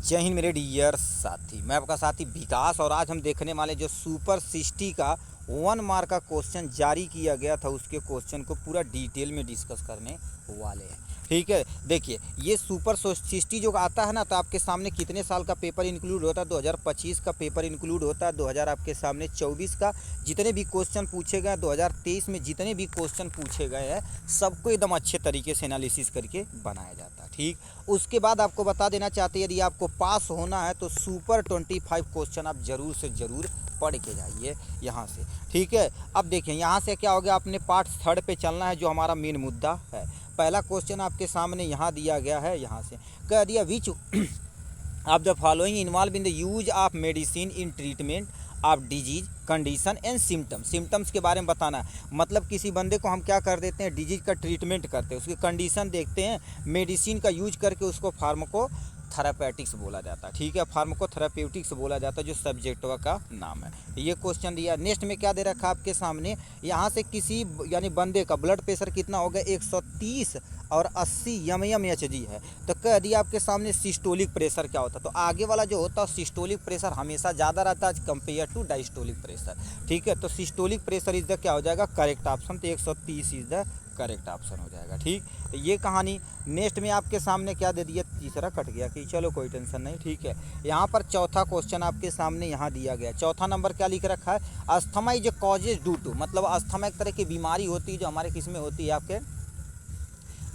जय हिंद मेरे डियर साथी, मैं आपका साथी विकास। और आज हम देखने वाले जो सुपर 60 का 1 मार्क का क्वेश्चन जारी किया गया था उसके क्वेश्चन को पूरा डिटेल में डिस्कस करने वाले हैं। ठीक है, देखिए ये सुपर 60 जो आता है ना, तो आपके सामने कितने साल का पेपर इंक्लूड होता है? 2025 का पेपर इंक्लूड होता है, 2000 आपके सामने 24 का जितने भी क्वेश्चन पूछे गए, 2023 में जितने भी क्वेश्चन पूछे गए हैं सबको एकदम अच्छे तरीके से एनालिसिस करके बनाया जाता है। ठीक, उसके बाद आपको बता देना चाहते हैं, यदि आपको पास होना है तो सुपर 25 क्वेश्चन आप ज़रूर से ज़रूर पढ़ के जाइए यहाँ से। ठीक है, अब देखिए यहाँ से क्या हो गया, आपने पार्ट 3 पे चलना है जो हमारा मेन मुद्दा है। पहला क्वेश्चन आपके सामने यहाँ दिया गया है, यहाँ से कह दिया विच of the following involve in the use of medicine in treatment of disease condition and symptoms के बारे में बताना है। मतलब किसी बंदे को हम क्या कर देते हैं, डिजीज का ट्रीटमेंट करते हैं, उसकी कंडीशन देखते हैं, मेडिसिन का यूज करके उसको फार्माकोथेरेपेटिक्स बोला जाता है। ठीक है, फार्माकोथेरेप्यूटिक्स बोला जाता है जो सब्जेक्ट का नाम है। ये क्वेश्चन दिया। नेक्स्ट में क्या दे रखा है आपके सामने, यहाँ से किसी यानी बंदे का ब्लड प्रेशर कितना हो गया, 130 और 80 mmHg है। तो कह दिया आपके सामने सिस्टोलिक प्रेशर क्या होता है। तो आगे वाला जो होता है सिस्टोलिक प्रेशर हमेशा ज़्यादा रहता है कंपेयर टू डायस्टोलिक प्रेशर। ठीक है, तो सिस्टोलिक प्रेशर इज द क्या हो जाएगा, करेक्ट ऑप्शन। तो 130 इज द करेक्ट ऑप्शन हो जाएगा। ठीक, तो ये कहानी। नेक्स्ट में आपके सामने क्या दे दिया, तीसरा कट गया कि चलो कोई टेंशन नहीं। ठीक है, यहाँ पर चौथा क्वेश्चन आपके सामने यहाँ दिया गया। चौथा नंबर क्या लिख रखा है, asthma is causes due to, मतलब अस्थमा एक तरह की बीमारी होती है जो हमारे किस में होती है, आपके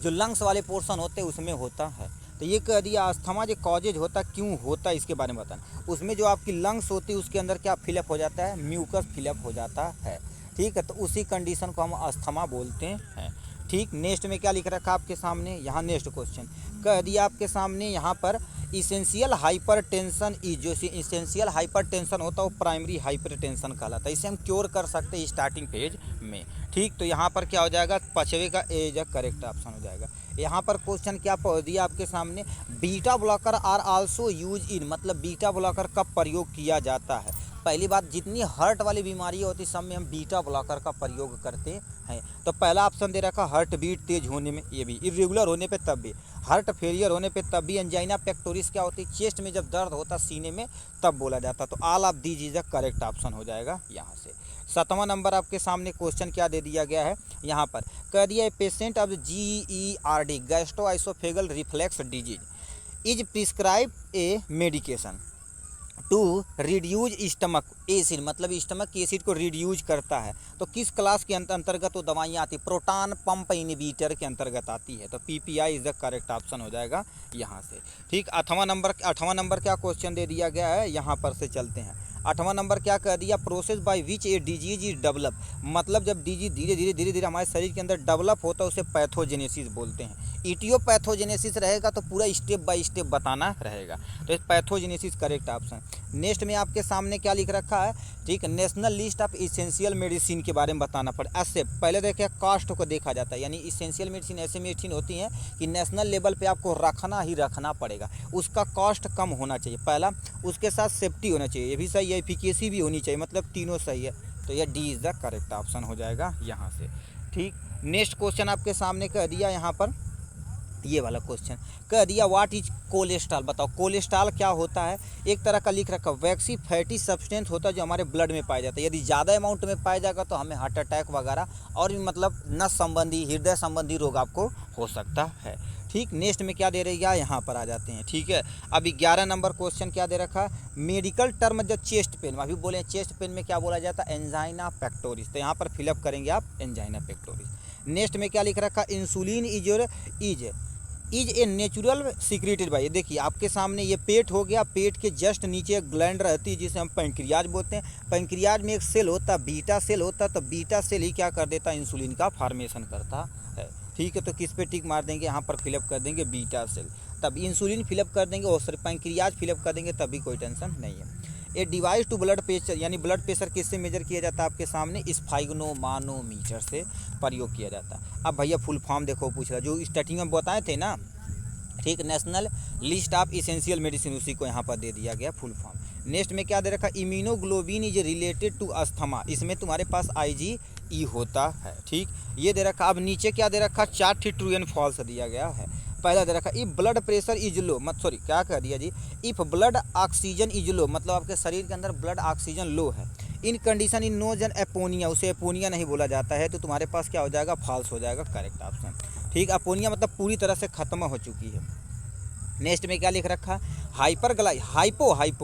जो लंग्स वाले पोर्शन होते हैं उसमें होता है। तो ये कह दिया अस्थमा जो कॉजेज होता क्यों होता है इसके बारे में बताना। उसमें जो आपकी लंग्स होती है उसके अंदर क्या फिलअप हो जाता है, म्यूकस फिलअप हो जाता है। ठीक है, तो उसी कंडीशन को हम अस्थमा बोलते हैं। ठीक, नेक्स्ट में क्या लिख रखा आपके सामने, यहाँ नेक्स्ट क्वेश्चन कह दिया आपके सामने यहाँ पर इसेंशियल हाइपरटेंशन इज, जो इसेंशियल हाइपरटेंशन होता है वो प्राइमरी हाइपरटेंशन कहलाता है। इसे हम क्योर कर सकते हैं स्टार्टिंग पेज में। ठीक, तो यहाँ पर क्या हो जाएगा, पाँचवें का एज करेक्ट ऑप्शन हो जाएगा। यहाँ पर क्वेश्चन क्या पढ़ दिया आपके सामने, beta blocker are also use in, मतलब बीटा ब्लॉकर का प्रयोग किया जाता है। पहली बात, जितनी हार्ट वाली बीमारी होती सब में हम बीटा ब्लॉकर का प्रयोग करते हैं। तो पहला ऑप्शन दे रखा हार्ट बीट तेज होने में, ये भी इरेगुलर होने पे तब भी, हार्ट फेलियर होने पे तब भी, एंजाइना पेक्टोरिस क्या होती है, चेस्ट में जब दर्द होता सीने में तब बोला जाता। तो all of these is the correct option हो जाएगा यहाँ से। 7वां नंबर आपके सामने क्वेश्चन क्या दे दिया गया है, यहाँ पर कह दिया patient of GERD gastroesophageal reflex disease is prescribe a medication to reduce stomach acid, मतलब स्टमक एसिड को रिड्यूज करता है। तो किस क्लास के अंतर्गत वो दवाइयाँ आती है, प्रोटॉन पंप इनहिबिटर के अंतर्गत आती है। तो PPI is the correct option हो जाएगा यहाँ से। ठीक, 8वां नंबर क्या क्वेश्चन दे दिया गया है, यहाँ पर से चलते हैं। 8वां नंबर क्या कह दिया, process by which a disease is develop, मतलब जब डिजीज धीरे धीरे हमारे शरीर के अंदर डेवलप होता है उसे पैथोजेनेसिस बोलते हैं। इटियोपैथोजेनेसिस रहेगा तो पूरा स्टेप बाय स्टेप बताना रहेगा। तो पैथोजेनेसिस करेक्ट ऑप्शन। नेक्स्ट में आपके सामने क्या लिख रखा है, ठीक, national list of essential medicine के बारे में बताना पड़े। ऐसे पहले देखिए कास्ट को देखा जाता है, यानी इसेंशियल मेडिसिन ऐसे मेडिसिन होती हैं कि नेशनल लेवल पे आपको रखना ही रखना पड़ेगा, उसका कॉस्ट कम होना चाहिए पहला, उसके साथ सेफ्टी होना चाहिए, ये भी सही है, एफिकेसी भी होनी चाहिए, मतलब तीनों सही है। तो ये D is the correct option हो जाएगा यहाँ से। ठीक, नेक्स्ट क्वेश्चन आपके सामने कह दिया यहाँ पर, ये वाला क्वेश्चन कह दिया व्हाट इज कोलेस्ट्रॉल, बताओ कोलेस्ट्रॉल क्या होता है। एक तरह का लिख रखा वैक्सी फैटी सब्सटेंस होता है जो हमारे ब्लड में पाया जाता है। यदि ज़्यादा अमाउंट में पाया जाएगा तो हमें हार्ट अटैक वगैरह और भी मतलब नस संबंधी हृदय संबंधी रोग आपको हो सकता है। ठीक, नेक्स्ट में क्या दे रही है, यहाँ पर आ जाते हैं। ठीक है, अभी 11 नंबर क्वेश्चन क्या दे रखा है, मेडिकल टर्म जो चेस्ट पेन, अभी बोले चेस्ट पेन में क्या बोला जाता है, एंजाइना पेक्टोरिस। तो यहाँ पर फिलअप करेंगे आप एंजाइना पेक्टोरिस। नेक्स्ट में क्या लिख रखा है, insulin is a natural secreted by, देखिए आपके सामने ये पेट हो गया, पेट के जस्ट नीचे एक ग्लैंड रहती है जिसे हम पैंक्रियाज बोलते हैं। पैंक्रियाज में एक सेल होता है, बीटा सेल होता है, तो बीटा सेल ही क्या कर देता है, इंसुलिन का फॉर्मेशन करता है। ठीक है, तो किस पे टिक मार देंगे, यहाँ पर फिलअप कर देंगे बीटा सेल, तब इंसुलिन फिलअप कर देंगे और पैंक्रियाज फिलअप कर देंगे, तभी कोई टेंशन नहीं है। A device to blood pressure, यानी ब्लड प्रेशर किससे मेजर किया जाता है, आपके सामने स्फाइग्नोमानोमीटर से प्रयोग किया जाता है। अब भैया फुल फॉर्म देखो पूछ रहा, जो स्टार्टिंग में बताए थे ना, ठीक, national list of essential medicine, उसी को यहाँ पर दे दिया गया फुल फॉर्म। नेक्स्ट में क्या दे रखा, immunoglobin is related to asthma, इसमें तुम्हारे पास IgE होता है। ठीक, ये दे रखा। अब नीचे क्या दे रखा, 4 ट्रू एंड फॉल्स दिया गया है। पहला दे रखा if blood pressure is low, मत सॉरी क्या कह दिया जी, if blood oxygen is low, मतलब आपके शरीर के अंदर ब्लड ऑक्सीजन लो है, इन कंडीशन इन नो जन एपोनिया, उसे एपोनिया नहीं बोला जाता है, तो तुम्हारे पास क्या हो जाएगा, फॉल्स हो जाएगा, करेक्ट ऑप्शन। ठीक, अपोनिया मतलब पूरी तरह से खत्म हो चुकी है। नेक्स्ट में क्या लिख रखा,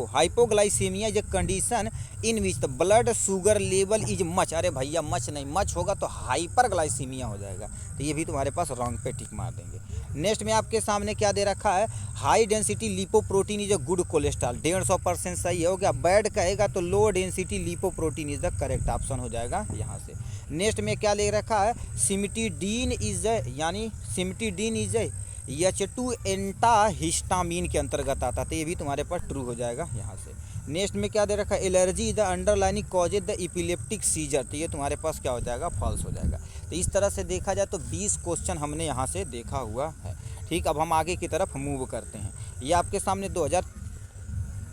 hypoglycaemia is a condition in which the blood sugar level is much, अरे भैया मच नहीं, मच होगा तो हाइपरग्लाइसीमिया हो जाएगा, तो ये भी तुम्हारे पास रॉन्ग पे टिक मार देंगे। नेक्स्ट में आपके सामने क्या दे रखा है, high density lipoprotein is a good cholesterol, 150% सही हो गया, बैड कहेगा तो low density lipoprotein is the correct option हो जाएगा यहाँ से। नेक्स्ट में क्या ले रखा है, सिमिटिडीन इज H2 एंटाहिस्टामीन के अंतर्गत आता, तो ये भी तुम्हारे पास ट्रू हो जाएगा यहाँ से। नेक्स्ट में क्या दे रखा है, allergy the underlining causes the epileptic seizure, तो ये तुम्हारे पास क्या हो जाएगा, फॉल्स हो जाएगा। तो इस तरह से देखा जाए तो 20 क्वेश्चन हमने यहाँ से देखा हुआ है। ठीक, अब हम आगे की तरफ मूव करते हैं। ये आपके सामने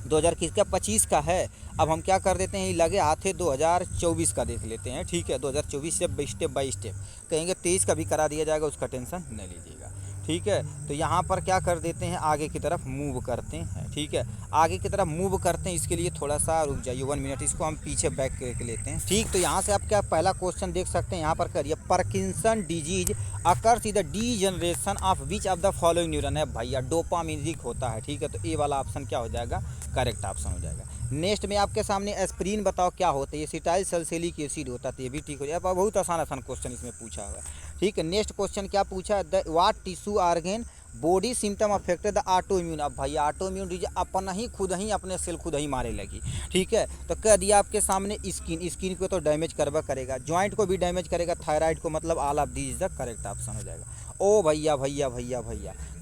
2025 का है। अब हम क्या कर देते हैं, लगे हाथ है 2024 का देख लेते हैं। ठीक है, 2024 से स्टेप बाय स्टेप कहेंगे, 23 का भी करा दिया जाएगा, उसका टेंशन न लीजिएगा। ठीक है, तो यहाँ पर क्या कर देते हैं, आगे की तरफ मूव करते हैं। ठीक है, आगे की तरफ मूव करते हैं, इसके लिए थोड़ा सा रुक जाइए 1 मिनट, इसको हम पीछे बैक करके लेते हैं। ठीक, तो यहाँ से आप क्या पहला क्वेश्चन देख सकते हैं, यहाँ पर करिए, Parkinson disease occurs in the degeneration of which of the following neuron है, भैया डोपामिनर्जिक होता है। ठीक है, तो ए वाला ऑप्शन क्या हो जाएगा, करेक्ट ऑप्शन हो जाएगा। नेक्स्ट में आपके सामने एस्प्रिन बताओ क्या होता है, ये सिटाइल सल्सिलिक एसिड होता है, तो ये भी ठीक हो जाएगा। बहुत आसान क्वेश्चन इसमें पूछा हुआ है। ठीक है, नेक्स्ट क्वेश्चन क्या पूछा, the what tissue organ body symptom affected the auto immune, अब भाई ऑटो इम्यून डिजीज अपना ही खुद ही अपने सेल खुद ही मारे लगी। ठीक है, तो कह दिया आपके सामने स्किन को तो डैमेज करवा करेगा, जॉइंट को भी डैमेज करेगा, थायराइड को, मतलब all of these the correct option हो जाएगा। ओ भैया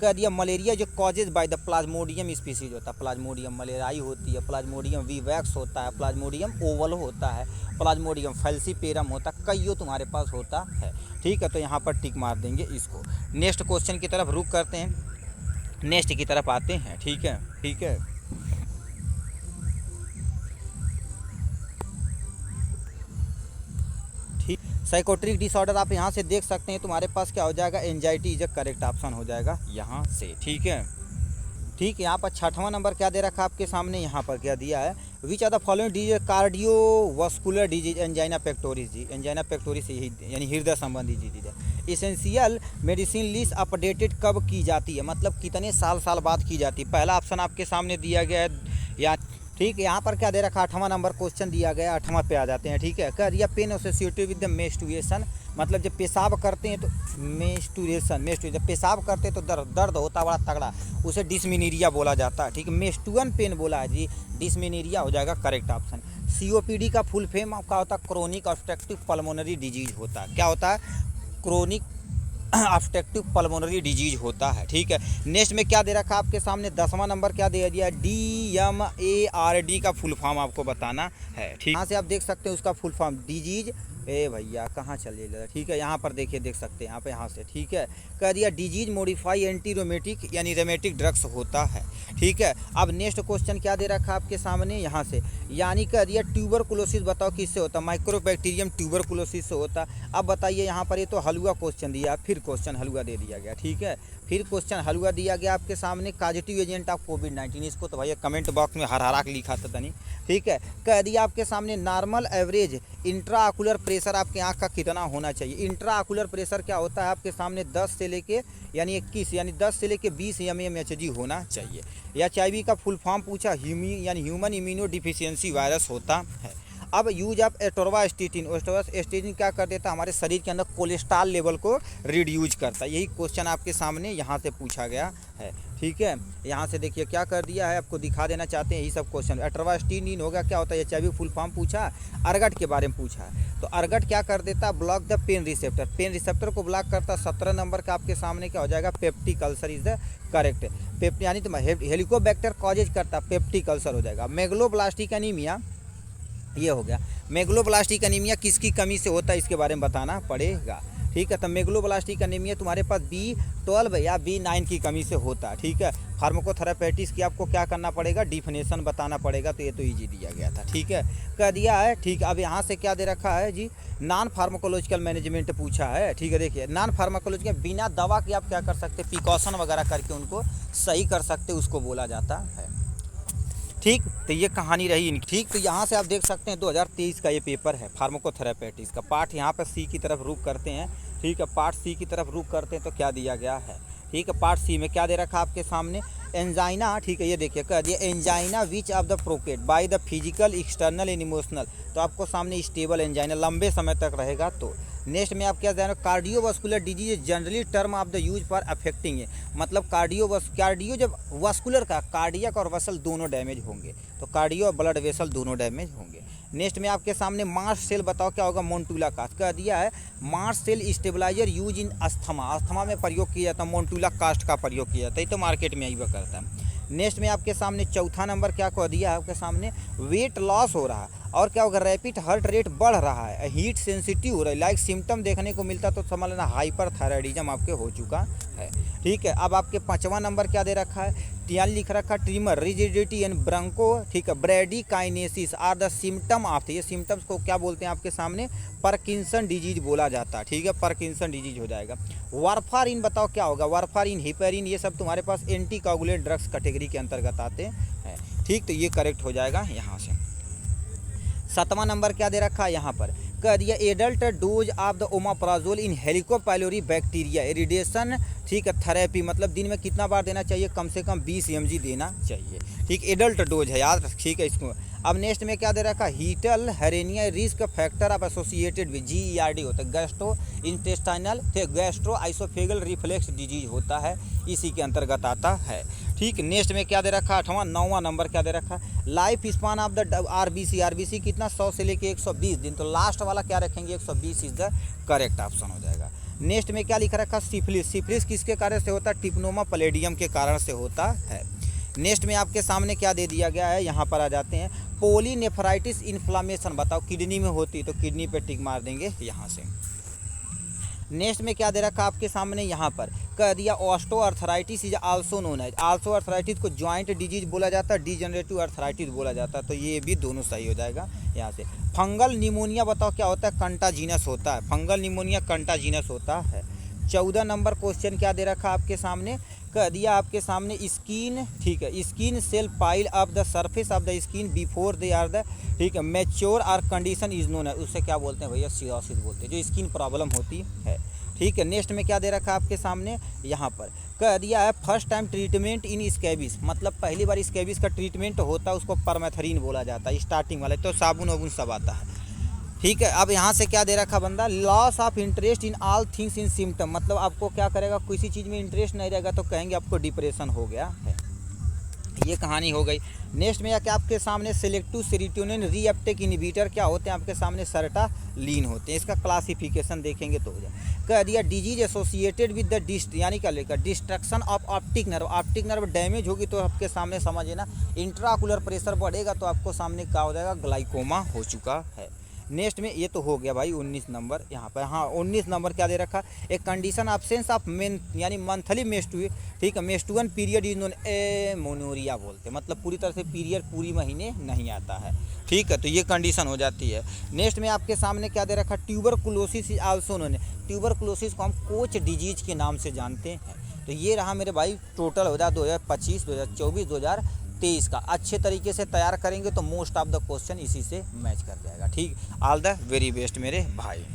कह दिया मलेरिया जो causes by the Plasmodium species होता है, प्लाज्मोडियम मलेरियाई होती है, प्लाज्मोडियम विवैक्स होता है, प्लाज्मोडियम ओवल होता है, प्लाज्मोडियम फैल्सीपेरम होता है, कईयों तुम्हारे पास होता है। ठीक है, तो यहाँ पर टिक मार देंगे इसको। नेक्स्ट क्वेश्चन की तरफ रुक करते हैं, नेक्स्ट की तरफ आते हैं। ठीक है, साइकोट्रिक डिसऑर्डर आप यहाँ से देख सकते हैं, तुम्हारे पास क्या हो जाएगा, एंजाइटी इज करेक्ट ऑप्शन हो जाएगा यहाँ से। ठीक है, यहाँ पर 6वां नंबर क्या दे रखा आपके सामने, यहाँ पर क्या दिया है, which are the following disease cardiovascular disease, angina pectoris जी, एंजाइना पेक्टोरिस यानी हृदय संबंधी डिजीज है। एसेंशियल मेडिसिन लिस्ट अपडेटेड कब की जाती है, मतलब कितने साल बाद की जाती है, पहला ऑप्शन आपके सामने दिया गया है या। ठीक है, यहाँ पर क्या दे रखा, 8वां नंबर क्वेश्चन दिया गया, 8वां पे आ जाते हैं। ठीक है, कह दिया pen associated with the menstruation, मतलब जब पेशाब करते हैं तो मेस्टुरेशन जब पेशाब करते हैं तो दर्द होता है बड़ा तगड़ा, उसे डिस्मेनोरिया बोला जाता है। ठीक है, मेस्टुअन पेन बोला है जी, डिस्मेनोरिया हो जाएगा करेक्ट ऑप्शन। COPD का फुल फॉर्म क्या होता है, क्रोनिक ऑब्स्ट्रक्टिव पल्मोनरी डिजीज होता है, क्या होता है, क्रोनिक ऑब्स्ट्रक्टिव पल्मोनरी डिजीज होता है। ठीक है, नेक्स्ट में क्या दे रखा आपके सामने, 10वां नंबर क्या दे दिया, DMARD का फुल फॉर्म आपको बताना है। ठीक, यहाँ से आप देख सकते हैं उसका फुल फॉर्म, डिजीज, ए भैया कहाँ चले जा, ठीक है, यहाँ पर देखिए, देख सकते हैं यहाँ से। ठीक है, कह दिया डिजीज मॉडिफाई एंटी रोमेटिक यानी रेमेटिक ड्रग्स होता है। ठीक है, अब नेक्स्ट क्वेश्चन क्या दे रखा आपके सामने यहाँ से, यानी कह दिया ट्यूबरकुलोसिस बताओ किससे होता है, माइक्रोबैक्टीरियम ट्यूबरकुलोसिस से होता। अब बताइए यहाँ पर, ये तो हलवा क्वेश्चन दिया, फिर क्वेश्चन हलवा दे दिया गया। ठीक है, फिर क्वेश्चन हलवा दिया गया आपके सामने, पॉजिटिव एजेंट ऑफ कोविड-19, इसको तो भैया कमेंट बॉक्स में हरा के लिखा था तनी। ठीक है, कह दिया आपके सामने नॉर्मल एवरेज इंट्राऑकुलर प्रेशर आपके आँख का कितना होना चाहिए। इंट्राऑकुलर प्रेशर क्या होता है आपके सामने, 10 से लेके यानी 21 यानी 10 से लेके 20 mmHg होना चाहिए। या HIV का फुल फॉर्म पूछा, यानी ह्यूमन इम्यूनो डिफिशियंसी वायरस होता है। अब यूज ऑफ एटोरवास्टेटिन क्या कर देता है, हमारे शरीर के अंदर कोलेस्ट्रॉल लेवल को रिड्यूज करता है। यही क्वेश्चन आपके सामने यहाँ से पूछा गया है। ठीक है, यहाँ से देखिए क्या कर दिया है, आपको दिखा देना चाहते हैं यही सब क्वेश्चन। एटोरवास्टेटिन होगा क्या होता है, HIV फुल फॉर्म पूछा, अर्गट के बारे में पूछा है, तो अर्गट क्या कर देता है, ब्लॉक द पेन रिसेप्टर को ब्लॉक करता। 17 नंबर का आपके सामने क्या हो जाएगा, peptic ulcer is the correct. यानी तो हेलिकोबैक्टर कॉजेज करता, पेप्टिक अल्सर हो जाएगा। मेगलोब्लास्टिक एनीमिया, ये हो गया। मेगलोब्लास्टिक एनीमिया किसकी कमी से होता है, इसके बारे में बताना पड़ेगा। ठीक है। तो मेगलोब्लास्टिक एनीमिया तुम्हारे पास B12 या B9 की कमी से होता है, ठीक है। फार्माकोथेरेपेटिस की आपको क्या करना पड़ेगा, डिफिनेशन बताना पड़ेगा, तो ये तो ईजी दिया गया था, ठीक है, कह दिया है, ठीक। अब यहाँ से क्या दे रखा है जी, नॉन फार्माकोलॉजिकल मैनेजमेंट पूछा है, ठीक है। देखिए नॉन फार्माकोलॉजिकल, बिना दवा के आप क्या कर सकते, प्रिकॉशन वगैरह करके उनको सही कर सकते, उसको बोला जाता है, ठीक। तो ये कहानी रही इनकी, ठीक। तो यहाँ से आप देख सकते हैं 2023 का ये पेपर है फार्माकोथेरेपेटिस का। पार्ट यहाँ पर सी की तरफ रुक करते हैं, ठीक है। पार्ट सी की तरफ रुक करते हैं तो क्या दिया गया है, ठीक है। पार्ट सी में क्या दे रखा आपके सामने, एंजाइना, ठीक है। ये देखिए कह दिया angina which of the provoked by the physical external and emotional, तो आपको सामने स्टेबल एंजाइना लंबे समय तक रहेगा। तो नेक्स्ट में आप क्या जानो, cardiovascular disease generally term of the use for affecting है, मतलब कार्डियो जब वास्कुलर का, कार्डियक और वसल दोनों डैमेज होंगे, तो कार्डियो और ब्लड वेसल दोनों डैमेज होंगे। नेक्स्ट में आपके सामने मार्स सेल, बताओ क्या होगा, मोन्टुला कास्ट, कह दिया है मार्स cell stabilizer use in asthma, asthma में प्रयोग किया जाता है, मोन्टुला कास्ट का प्रयोग किया जाता है, तो मार्केट में यही करता है। नेक्स्ट में आपके सामने चौथा नंबर क्या कह दिया है आपके सामने, वेट लॉस हो रहा है और क्या होगा, रैपिड हार्ट रेट बढ़ रहा है, हीट सेंसिटिव हो रहा है, लाइक सिम्टम देखने को मिलता, तो समझ लेना हाइपरथायराइडिज्म आपके हो चुका है, ठीक है। अब आपके पांचवा नंबर क्या दे रखा है, यहाँ लिख रखा ट्रिमर, रिजिडिटी एंड ब्रंको, ठीक है, ब्रेडिकाइनेसिस आर द सिम्टम ऑफ, ये सिम्टम्स को क्या बोलते हैं आपके सामने, पार्किंसन डिजीज बोला जाता है, ठीक है, पार्किंसन डिजीज हो जाएगा। वारफारिन, बताओ क्या होगा, वारफारिन, हिपेरिन, ये सब तुम्हारे पास एंटी कोगुलेंट ड्रग्स कैटेगरी के अंतर्गत आते हैं, ठीक। तो ये करेक्ट हो जाएगा यहाँ से। सातवां नंबर क्या दे रखा है यहाँ पर, कह दिया adult dose of the omeprazole in helicobacter pylori bacteria eradication, ठीक है, थेरेपी, मतलब दिन में कितना बार देना चाहिए, कम से कम 20 mg देना चाहिए, ठीक। एडल्ट डोज है याद, ठीक है इसको। अब नेक्स्ट में क्या दे रखा, hiatal hernia risk factor of associated with GERD होता है, gastro intestinal gastro oesophageal reflux disease होता है, इसी के अंतर्गत आता है, ठीक। नेक्स्ट में क्या दे रखा, नौवां नंबर क्या दे रखा, life span of the RBC कितना 100 से लेके 120 दिन, तो लास्ट वाला क्या रखेंगे 120 इज द करेक्ट ऑप्शन हो जाएगा। नेक्स्ट में क्या लिखा रखा, सिफिलिस, सिफिलिस किसके कारण से होता है, टिप्नोमा पैलेडियम के कारण से होता है। नेक्स्ट में आपके सामने क्या दे दिया गया है, यहाँ पर आ जाते हैं, पोलीनेफ्राइटिस इन्फ्लामेशन, बताओ किडनी में होती है, तो किडनी पे टिक मार देंगे यहाँ से। नेक्स्ट में क्या दे रखा आपके सामने, यहाँ पर कह दिया ऑस्टोआर्थराइटिस इज आल्सो नोन है, आल्सोआर्थराइटिस को जॉइंट डिजीज बोला जाता है, डिजेनरेटिव आर्थराइटिस बोला जाता है, तो ये भी दोनों सही हो जाएगा यहाँ से। फंगल निमोनिया, बताओ क्या होता है, कंटाजीनस होता है, फंगल निमोनिया कंटाजीनस होता है। 14 नंबर क्वेश्चन क्या दे रखा आपके सामने, कह दिया आपके सामने स्किन, ठीक है, skin cell pile of the surface of the skin before they are the, ठीक है, mature are condition is known है, उससे क्या बोलते हैं भैया, सिरोसिस बोलते हैं, जो स्किन प्रॉब्लम होती है, ठीक है। नेक्स्ट में क्या दे रखा आपके सामने, यहाँ पर कह दिया है फर्स्ट टाइम ट्रीटमेंट इन स्कैबिस, मतलब पहली बार स्कैबिस का ट्रीटमेंट होता है, उसको परमेथरीन बोला जाता है, स्टार्टिंग वाला, तो साबुन वाबुन सब आता है, ठीक है। अब यहाँ से क्या दे रखा बंदा, loss of interest in all things in symptom, मतलब आपको क्या करेगा, किसी चीज़ में इंटरेस्ट नहीं रहेगा तो कहेंगे आपको डिप्रेशन हो गया है, ये कहानी हो गई। नेक्स्ट में क्या आपके सामने सेलेक्टिव सेरोटोनिन रीअपटेक इनहिबिटर क्या होते हैं आपके सामने, सर्टालिन होते हैं, इसका क्लासिफिकेशन देखेंगे तो हो जाए। कह दिया डिजीज एसोसिएटेड विद द डिस्ट, यानी क्या लेकर destruction of optic nerve damage होगी तो आपके सामने समझिए ना, इंट्राकुलर प्रेशर बढ़ेगा तो आपको सामने क्या हो जाएगा, ग्लाइकोमा हो चुका है। नेक्स्ट में ये तो हो गया भाई 19 नंबर यहाँ पर, हाँ 19 नंबर क्या दे रखा, एक कंडीशन एब्सेंस ऑफ मेन यानी मंथली मेस्टुए, ठीक है, मेस्टुअन पीरियड इज नोन एमोनोरिया बोलते हैं, मतलब पूरी तरह से पीरियड पूरी महीने नहीं आता है, ठीक है, तो ये कंडीशन हो जाती है। नेक्स्ट में आपके सामने क्या दे रखा, tuberculosis is also known, tuberculosis को हम कोच डिजीज के नाम से जानते हैं। तो ये रहा मेरे भाई टोटल हो जाए 2025, 2024, 2023 का, अच्छे तरीके से तैयार करेंगे तो मोस्ट ऑफ द क्वेश्चन इसी से मैच कर जाएगा, ठीक। ऑल द वेरी बेस्ट मेरे भाई।